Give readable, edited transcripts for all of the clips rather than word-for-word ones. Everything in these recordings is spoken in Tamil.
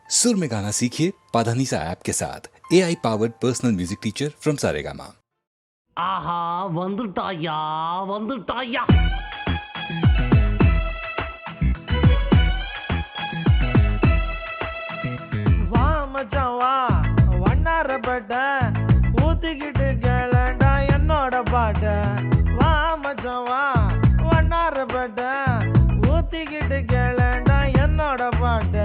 सुर में गाना सीखिए पाधानीसा ऐप के साथ AI powered personal music teacher from Saregama. ஆஹா வந்துட்டாயா வந்துட்டாயா வா மச்சான் வா வண்ணாரப்பட்ட ஊத்திக்கிட்டு கேளண்டா என்னோட பாட்ட வா மச்சான் வா வண்ணாரப்பட்ட ஊத்திக்கிட்டு கேளண்டா என்னோட பாட்ட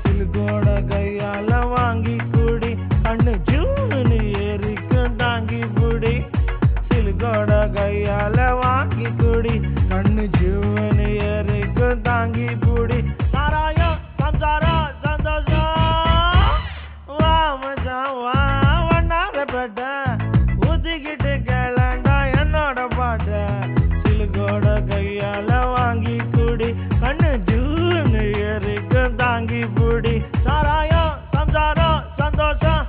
சிலுக்கோட கையால வாங்கி கூடி கண்ணு ஜூனு ஏறிக்கு தாங்கி புடி சிலுக்கோட கையால வாங்கி கூடி கண்ணு ஜூனு ஏறிக்கு தாங்கி புடி சாராயம் சம்சாரம் ஊத்திக்கிட்டு கேளண்டா என்னோட பாட்ட சிலுக்கோட கையால வாங்கி கூடி கண்ணு ஜூன்னு ஏறிக்கு தாங்கி பூடி சாராயம் சம்சாரம் சந்தோஷம்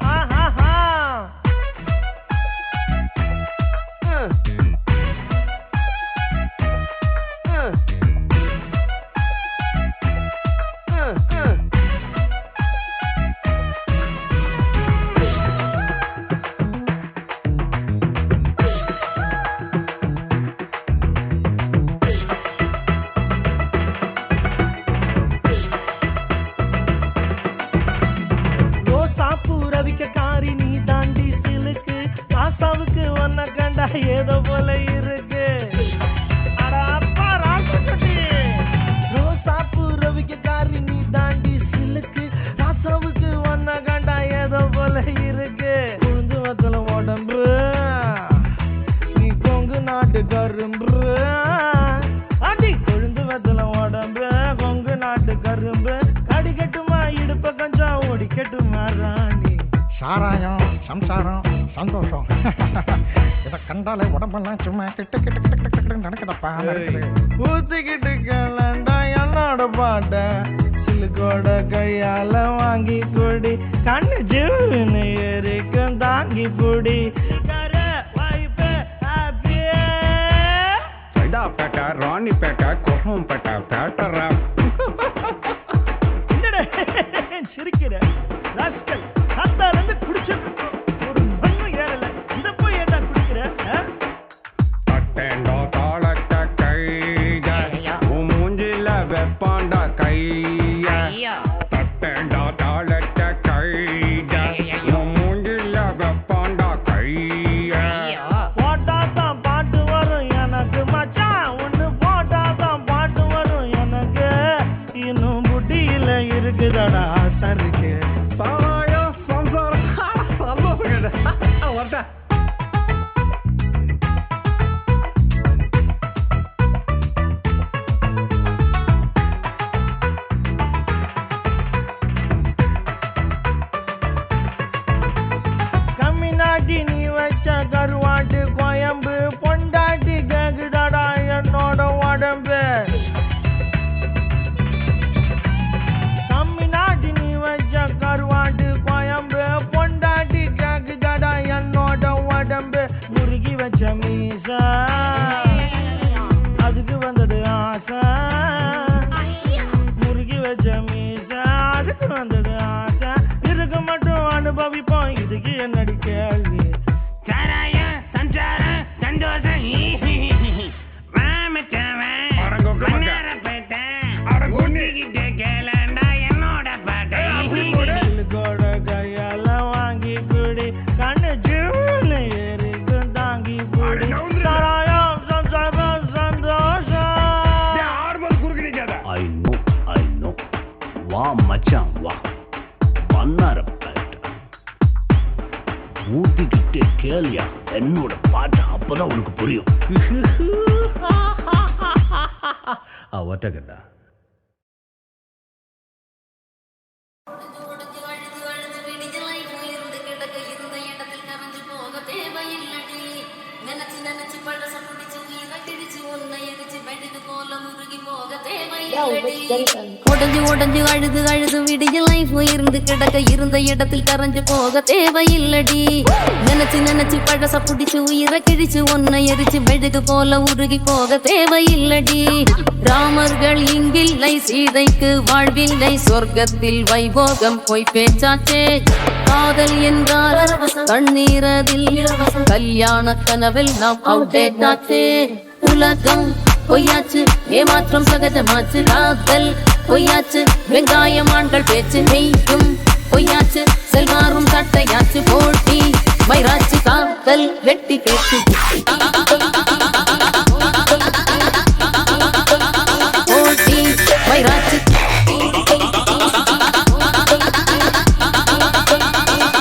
ஏதோ போல இருக்கு ரோசாப்பு ரவிக்காரி நீ தாண்டி சிலுக்கு ராசாவுக்கு ஒன்ன கண்டா ஏதோ போல இருக்கு உழுந்து வத்தல உடம்பு நீ கொங்கு நாட்டு கரும்பு அடி கொழுந்து வத்தல உடம்பு கொங்கு நாட்டு கரும்பு கடிக்கட்டுமா இடுப்ப கொஞ்சம் ஓடிக்கட்டுமா ராணி சாராயம் சம்சாரம் சந்தோஷம் இதை கண்டாலே உடம்பெல்லாம் சும்மா கிட்ட கிட்ட கிட்ட கிட்ட கிட்ட நடக்குதப்பா ஊத்திக்கிட்டு கேளண்டா என்னோட பாட்ட சிலுக்கோட கையால வாங்கி கொடி கண்ணு ஜீவனு ஏறிக்கும் தாங்கி பொடி சைதாப்பேட்டை ராணிப்பேட்டை கொசம்பேட்டை பேட்டரா சிரிக்கிற ராஸ்கல் அத்தாலேருந்து குடிச்சிட்டு ஒரு மண்ணும் ஏறல இந்த போய் ஏண்டா குடிக்கிற தட்டேண்டோ தாளத்த கைய உன் மூஞ்சில வெப்பாண்டா கைய தட்டேண்டோ தாளத்த கைய உன் மூஞ்சில வெப்பாண்டா கைய போட்டாதான் பாட்டு வரும் எனக்கு மச்சான் ஒண்ணு போட்டாதான் பாட்டு வரும் எனக்கு இன்னும் புட்டியில இருக்குதடா சருக்கு சாராயம் சம்சாரம் சந்தோஷம் வரட்டா கம்மினாட்டி நீ வச்ச கருவாட்டு கோயம்பு பொண்டாட்டி கேக்குதடா என்னோட உடம்பு கம்மினாட்டி நீ வச்ச கருவாட்டு கோயம்பு பொண்டாட்டி கேக்குதடா என்னோட உடம்பு முருகி வச்ச மீசா அதுக்கு வந்தது ஆசை முருகி வச்ச மீசா அதுக்கு வந்தது ஆசை இதுக்கு மட்டும் அனுபவிப்போம் இதுக்கு என்னடி கேள்வி சாராயம் சஞ்சாரம் சந்தோஷம் வண்ணாரப்பேட்டை ஊத்திக்கிட்டு கேளண்டா என்னோட பாட்டை சிலுக்கோட கையால வாங்கி குடி கண்ணு ஜூன்னு ஏறிக்கும் தாங்கி பூடி சாராயம் சம்சாரம் சந்தோஷம் ஐ நோ வா மச்சான் வா வண்ணாரப்பேட்டை ஊத்திக்கிட்டே கேளியா என்னோட பாட்டு அப்பதான் உனக்கு புரியும் ஒட்டகண்டா நினைச்சு நினைச்சு பழச குடிச்சு உயிரை கிடிச்சு உன்னை எரிச்சு வெடிது போல முருகி போக தேவையில்லை. உடஞ்சு உடஞ்சு அழுது அழுது விடிய லைஃப் இருந்து கிடக்க இருந்த இடத்தில் கரைஞ்சு போக தேவையில்லடி நினைச்சு நினைச்சு பழச புடிச்சு உயிரை கிழிச்சு ஒன்னை எரிச்சு மெழுகு போல உருகி போக தேவையில்லடி ராமர்கள் இங்கில்லை சீதைக்கு வாழ்வில்லை சொர்க்கத்தில் வைபோகம் போய் பேச்சாச்சே காதல் என்றால் கண்ணீரதில் கல்யாண கனவில் நாம் அவுடேட் ஆச்சே உலகம் பொய்யாச்சு ஏமாற்றம் சகஜமாச்சு காதல் பொய்யாச்சு வெங்காயம் ஆண்கள் பேச்சு மெய்யும் பொய்யாச்சு செல்வாரும் சட்டையாச்சு போட்டி வைராச்சு காதல் வெட்டி பேச்சு போட்டி வைராச்சு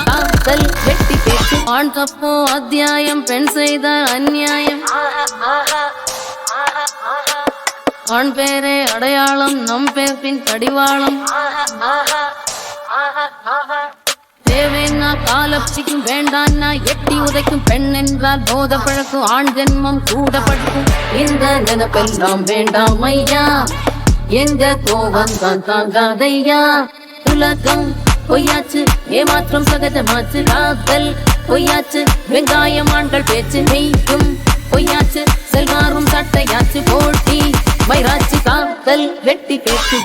காதல் வெட்டி பேச்சு ஆண் தப்போ அத்தியாயம் பெண் செய்த அந்நியாயம் ஆண் பேரே அடையாளம் நம் பேர் பின் கடிவாளம் தேவைன்னா காலப்பிக்கும் வேண்டான்னா எட்டி உதைக்கும் பெண் என்றால் போத பழக்கும் ஆண் ஜென்மம் கூட படுக்கும் இந்த நினைப்பெல்லாம் வேண்டாம் ஐயா எங்க கோபம் தான் தாங்காதையா உலகம் பொய்யாச்சு ஏமாற்றம் சகஜமாச்சு காதல் பொய்யாச்சு வெங்காயம் ஆண்கள் பேச்சு மெய்யும் பொய்யாச்சு செல்வாரும் சட்டையாச்சு போட்டி வைராச்சு காதல் வெட்டி பேச்சு